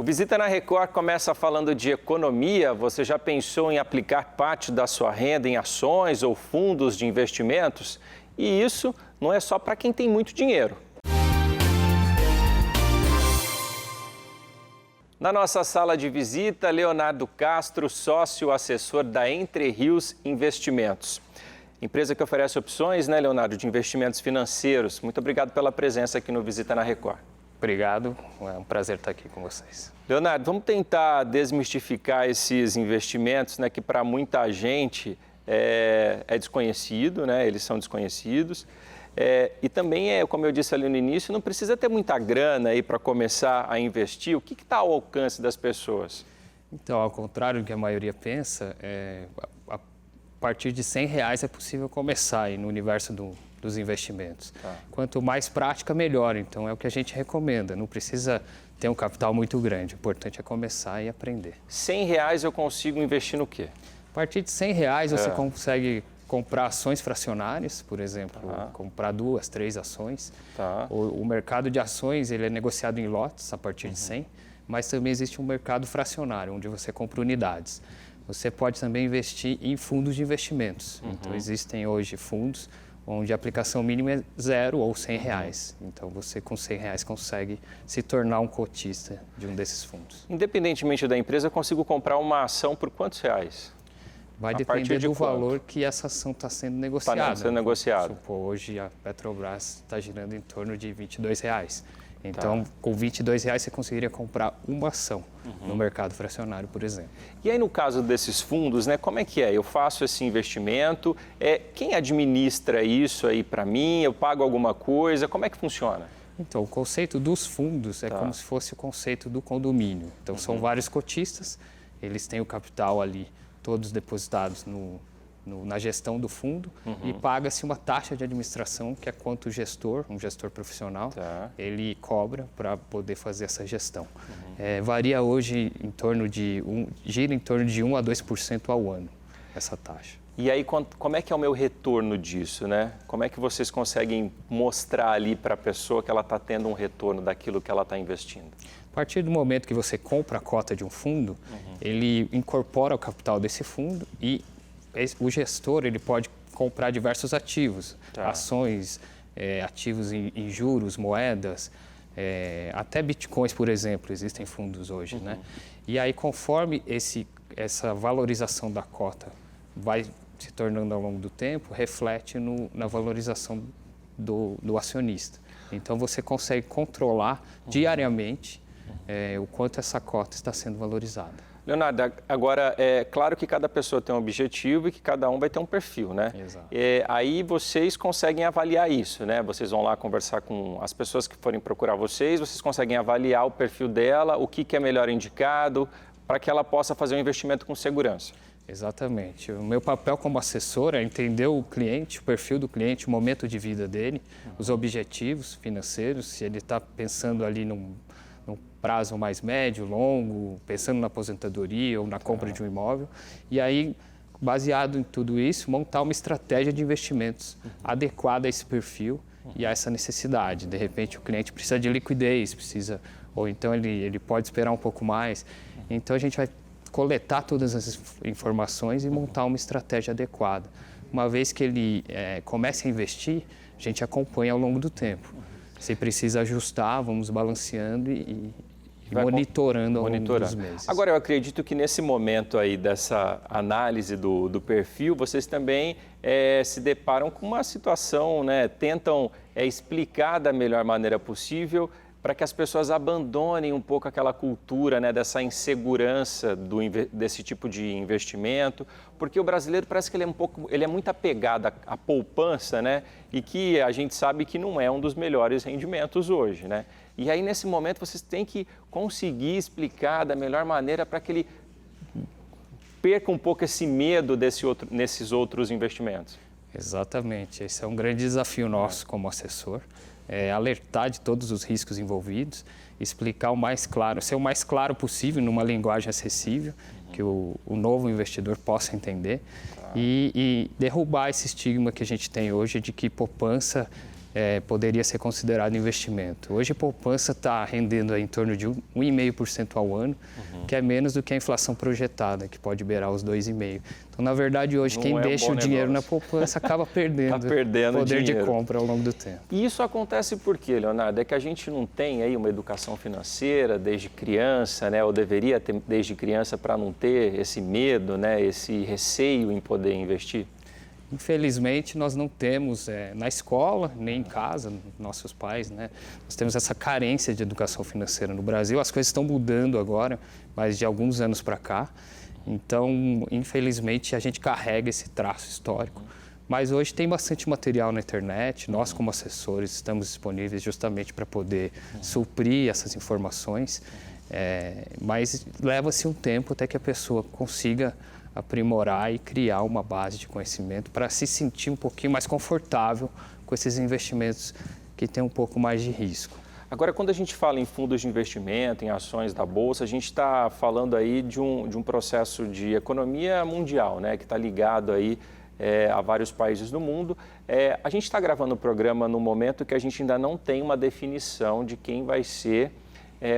O Visita na Record começa falando de economia. Você já pensou em aplicar parte da sua renda em ações ou fundos de investimentos? E isso não é só para quem tem muito dinheiro. Na nossa sala de visita, Leonardo Castro, sócio assessor da Entre Rios Investimentos. Empresa que oferece opções, né, Leonardo, de investimentos financeiros. Muito obrigado pela presença aqui no Visita na Record. Obrigado, é um prazer estar aqui com vocês. Leonardo, vamos tentar desmistificar esses investimentos, né, que para muita gente é desconhecido, né, eles são desconhecidos. E também, como eu disse ali no início, não precisa ter muita grana aí para começar a investir. O que está ao alcance das pessoas? Então, ao contrário do que a maioria pensa, a partir de R$100 é possível começar aí no universo dos investimentos. Tá. Quanto mais prática, melhor. Então, é o que a gente recomenda. Não precisa ter um capital muito grande. O importante é começar e aprender. R$100 eu consigo investir no quê? A partir de R$100 você consegue comprar ações fracionárias, por exemplo, comprar 2, 3 ações. Tá. O mercado de ações ele é negociado em lotes a partir de 100, mas também existe um mercado fracionário, onde você compra unidades. Você pode também investir em fundos de investimentos. Então, existem hoje fundos onde a aplicação mínima é 0 ou R$100. Então, você com R$100 consegue se tornar um cotista de um desses fundos. Independentemente da empresa, eu consigo comprar uma ação por quantos reais? Vai depender do valor que essa ação está sendo negociada. Está sendo negociada. Hoje a Petrobras está girando em torno de R$22. Então, com R$22 você conseguiria comprar uma ação no mercado fracionário, por exemplo. E aí, no caso desses fundos, né, como é que é? Eu faço esse investimento, quem administra isso aí para mim? Eu pago alguma coisa? Como é que funciona? Então, o conceito dos fundos é como se fosse o conceito do condomínio. Então, são vários cotistas, eles têm o capital ali, todos depositados na gestão do fundo e paga-se uma taxa de administração que é quanto o gestor, um gestor profissional, ele cobra para poder fazer essa gestão. Varia hoje gira em torno de 1 a 2% ao ano, essa taxa. E aí, como é que é o meu retorno disso, né? Como é que vocês conseguem mostrar ali para a pessoa que ela está tendo um retorno daquilo que ela está investindo? A partir do momento que você compra a cota de um fundo, ele incorpora o capital desse fundo e o gestor ele pode comprar diversos ativos, ações, ativos em juros, moedas, até bitcoins, por exemplo, existem fundos hoje, né? E aí, conforme essa valorização da cota vai se tornando ao longo do tempo, reflete na valorização do acionista. Então, você consegue controlar diariamente o quanto essa cota está sendo valorizada. Leonardo, agora, é claro que cada pessoa tem um objetivo e que cada um vai ter um perfil, né? Exato. Aí vocês conseguem avaliar isso, né? Vocês vão lá conversar com as pessoas que forem procurar vocês conseguem avaliar o perfil dela, o que é melhor indicado, para que ela possa fazer um investimento com segurança. Exatamente. O meu papel como assessor é entender o cliente, o perfil do cliente, o momento de vida dele, os objetivos financeiros, se ele está pensando ali num prazo mais médio, longo, pensando na aposentadoria ou na compra de um imóvel. E aí, baseado em tudo isso, montar uma estratégia de investimentos adequada a esse perfil e a essa necessidade. De repente, o cliente precisa de liquidez, ou então ele pode esperar um pouco mais. Então, a gente vai coletar todas as informações e montar uma estratégia adequada. Uma vez que ele comece a investir, a gente acompanha ao longo do tempo. Se precisa ajustar, vamos balanceando e monitorando ao longo dos meses. Agora, eu acredito que nesse momento aí dessa análise do perfil, vocês também se deparam com uma situação, né? Tentam explicar da melhor maneira possível para que as pessoas abandonem um pouco aquela cultura, né, dessa insegurança desse tipo de investimento, porque o brasileiro parece que ele é muito apegado à poupança, né, e que a gente sabe que não é um dos melhores rendimentos hoje, né? E aí, nesse momento, vocês têm que conseguir explicar da melhor maneira para que ele perca um pouco esse medo nesses outros investimentos. Exatamente. Esse é um grande desafio nosso como assessor. Alertar de todos os riscos envolvidos, explicar ser o mais claro possível numa linguagem acessível, que o novo investidor possa entender e derrubar esse estigma que a gente tem hoje de que poupança poderia ser considerado investimento. Hoje a poupança está rendendo em torno de 1,5% ao ano, que é menos do que a inflação projetada, que pode beirar os 2,5%. Então, na verdade, hoje quem deixa o dinheiro na poupança acaba perdendo, poder de compra ao longo do tempo. E isso acontece por quê, Leonardo? É que a gente não tem aí uma educação financeira desde criança, né? Ou deveria ter desde criança para não ter esse medo, né? Esse receio em poder investir? Infelizmente, nós não temos na escola, nem em casa, nossos pais, né? Nós temos essa carência de educação financeira no Brasil. As coisas estão mudando agora, mas de alguns anos para cá. Então, infelizmente, a gente carrega esse traço histórico. Mas hoje tem bastante material na internet. Nós, como assessores, estamos disponíveis justamente para poder suprir essas informações. Mas leva-se um tempo até que a pessoa consiga aprimorar e criar uma base de conhecimento para se sentir um pouquinho mais confortável com esses investimentos que têm um pouco mais de risco. Agora, quando a gente fala em fundos de investimento, em ações da Bolsa, a gente está falando aí de um processo de economia mundial, né, que está ligado aí a vários países do mundo. A gente está gravando o programa no momento que a gente ainda não tem uma definição de quem vai ser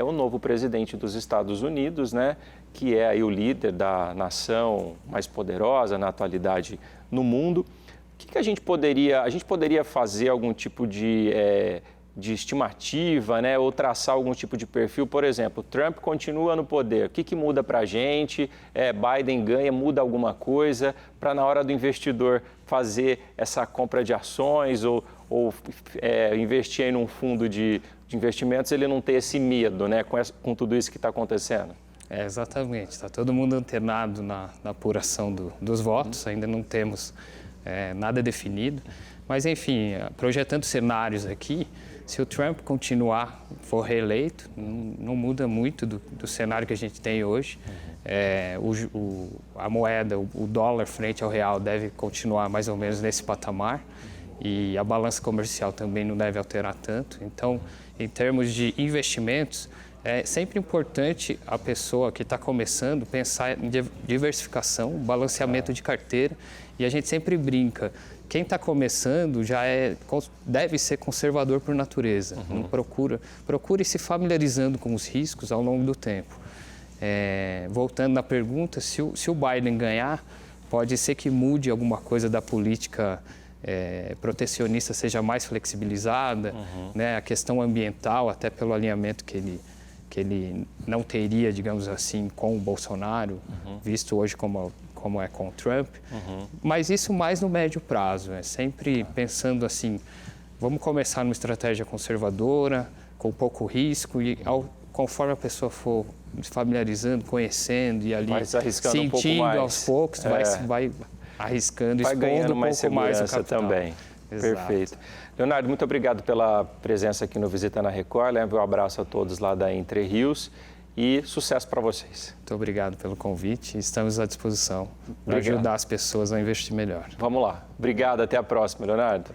o novo presidente dos Estados Unidos, né, que é aí o líder da nação mais poderosa na atualidade no mundo. O que a gente poderia fazer algum tipo de estimativa, né, ou traçar algum tipo de perfil? Por exemplo, Trump continua no poder, o que muda para a gente? Biden ganha, muda alguma coisa para na hora do investidor fazer essa compra de ações ou investir aí num fundo de investimentos, ele não ter esse medo, né, com tudo isso que está acontecendo? Exatamente, está todo mundo antenado na apuração dos votos, ainda não temos nada definido, mas enfim, projetando cenários aqui, se o Trump continuar, for reeleito, não muda muito do cenário que a gente tem hoje. A moeda, o dólar frente ao real deve continuar mais ou menos nesse patamar e a balança comercial também não deve alterar tanto. Então, em termos de investimentos, é sempre importante a pessoa que está começando pensar em diversificação, balanceamento de carteira. E a gente sempre brinca, quem está começando deve ser conservador por natureza. Não procure se familiarizando com os riscos ao longo do tempo. Voltando na pergunta, se o Biden ganhar, pode ser que mude alguma coisa da política protecionista, seja mais flexibilizada, né? A questão ambiental, até pelo alinhamento que ele não teria, digamos assim, com o Bolsonaro, visto hoje como é com o Trump. Mas isso mais no médio prazo, sempre pensando assim, vamos começar numa estratégia conservadora, com pouco risco, e conforme a pessoa for se familiarizando, conhecendo e ali sentindo aos poucos, vai arriscando, vai ganhando mais segurança mais o capital. Também. Exato. Perfeito. Leonardo, muito obrigado pela presença aqui no Visita na Record. Leve um abraço a todos lá da Entre Rios e sucesso para vocês. Muito obrigado pelo convite. Estamos à disposição para ajudar as pessoas a investir melhor. Vamos lá. Obrigado. Até a próxima, Leonardo.